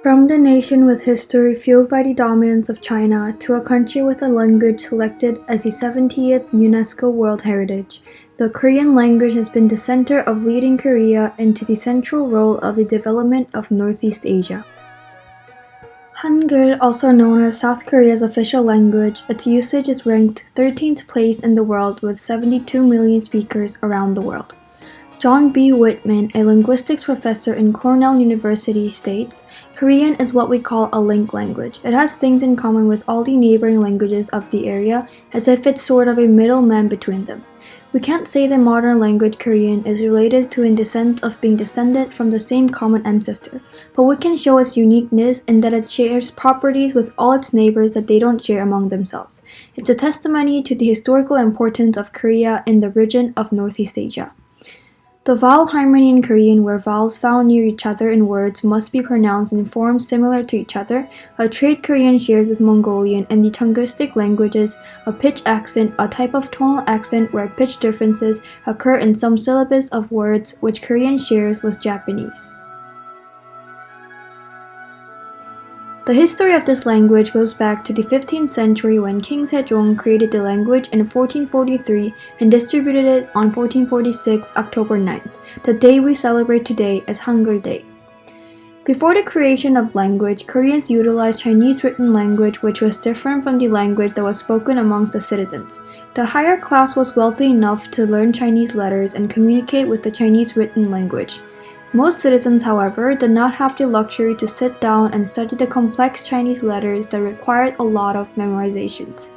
From the nation with history fueled by the dominance of China to a country with a language selected as the 70th UNESCO World Heritage, the Korean language has been the center of leading Korea into the central role of the development of Northeast Asia. Hangul, also known as South Korea's official language, its usage is ranked 13th place in the world with 72 million speakers around the world. John B. Whitman, a linguistics professor in Cornell University, states, "Korean is what we call a link language. It has things in common with all the neighboring languages of the area, as if it's sort of a middleman between them. We can't say the modern language Korean is related to in the sense of being descended from the same common ancestor, but we can show its uniqueness in that it shares properties with all its neighbors that they don't share among themselves. It's a testimony to the historical importance of Korea in the region of Northeast Asia." The vowel harmony in Korean, where vowels found near each other in words must be pronounced in forms similar to each other, a trait Korean shares with Mongolian and the Tungusic languages, a pitch accent, a type of tonal accent where pitch differences occur in some syllables of words which Korean shares with Japanese. The history of this language goes back to the 15th century when King Sejong created the language in 1443 and distributed it on 1446 October 9th, the day we celebrate today as Hangul Day. Before the creation of language, Koreans utilized Chinese written language which was different from the language that was spoken amongst the citizens. The higher class was wealthy enough to learn Chinese letters and communicate with the Chinese written language. Most citizens, however, did not have the luxury to sit down and study the complex Chinese letters that required a lot of memorizations.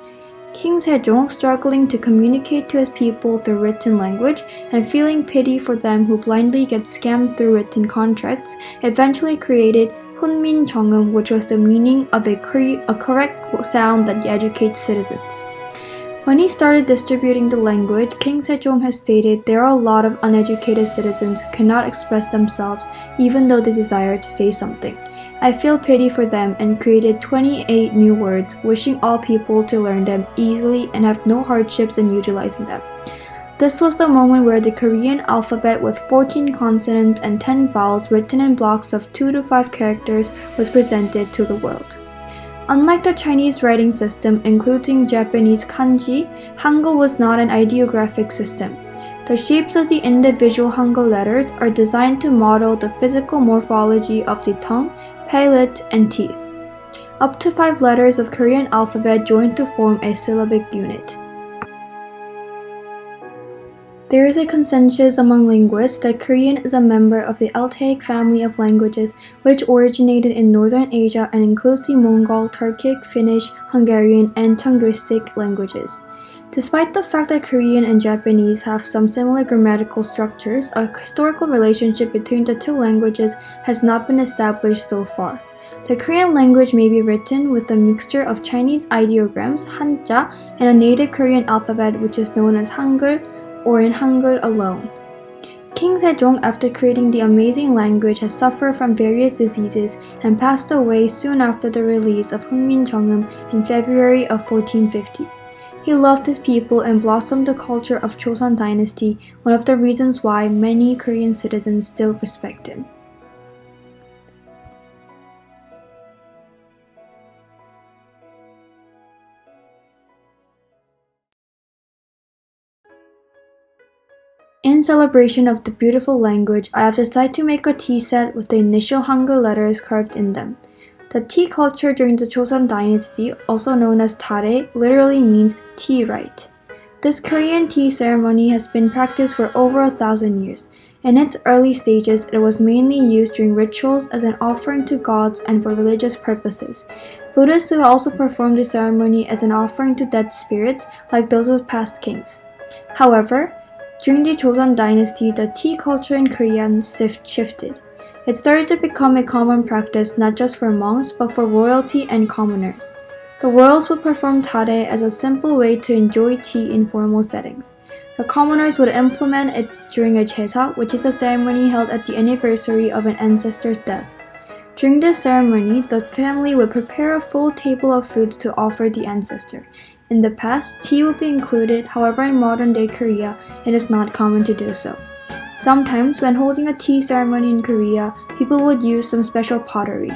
King Sejong, struggling to communicate to his people through written language and feeling pity for them who blindly get scammed through written contracts, eventually created Hunminjeongeum, which was the meaning of a correct sound that educates citizens. When he started distributing the language, King Sejong has stated there are a lot of uneducated citizens who cannot express themselves even though they desire to say something. I feel pity for them and created 28 new words, wishing all people to learn them easily and have no hardships in utilizing them. This was the moment where the Korean alphabet with 14 consonants and 10 vowels written in blocks of 2 to 5 characters was presented to the world. Unlike the Chinese writing system, including Japanese kanji, Hangul was not an ideographic system. The shapes of the individual Hangul letters are designed to model the physical morphology of the tongue, palate, and teeth. Up to 5 letters of Korean alphabet join to form a syllabic unit. There is a consensus among linguists that Korean is a member of the Altaic family of languages which originated in Northern Asia and includes the Mongol, Turkic, Finnish, Hungarian, and Tungusic languages. Despite the fact that Korean and Japanese have some similar grammatical structures, a historical relationship between the two languages has not been established so far. The Korean language may be written with a mixture of Chinese ideograms, Hanja, and a native Korean alphabet which is known as Hangul, or in Hangul alone. King Sejong, after creating the amazing language, has suffered from various diseases and passed away soon after the release of Hunminjeongeum in February of 1450. He loved his people and blossomed the culture of Joseon dynasty, one of the reasons why many Korean citizens still respect him. In celebration of the beautiful language, I have decided to make a tea set with the initial Hangul letters carved in them. The tea culture during the Joseon dynasty, also known as tare, literally means tea rite. This Korean tea ceremony has been practiced for over 1,000 years. In its early stages, it was mainly used during rituals as an offering to gods and for religious purposes. Buddhists have also performed the ceremony as an offering to dead spirits, like those of past kings. However, during the Joseon dynasty, the tea culture in Korea shifted. It started to become a common practice not just for monks but for royalty and commoners. The royals would perform tare as a simple way to enjoy tea in formal settings. The commoners would implement it during a 제사, which is a ceremony held at the anniversary of an ancestor's death. During this ceremony, the family would prepare a full table of foods to offer the ancestor. In the past, tea would be included, however in modern-day Korea, it is not common to do so. Sometimes, when holding a tea ceremony in Korea, people would use some special pottery.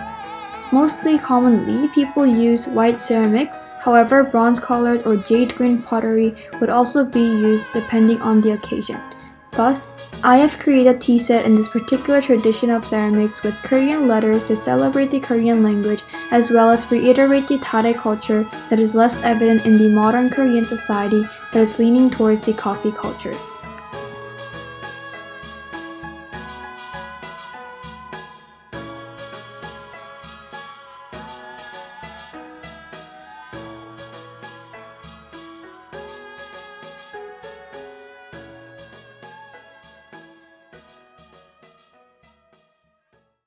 Mostly commonly, people use white ceramics. However, bronze-colored or jade-green pottery would also be used depending on the occasion. Thus, I have created a tea set in this particular tradition of ceramics with Korean letters to celebrate the Korean language as well as reiterate the Tare culture that is less evident in the modern Korean society that is leaning towards the coffee culture.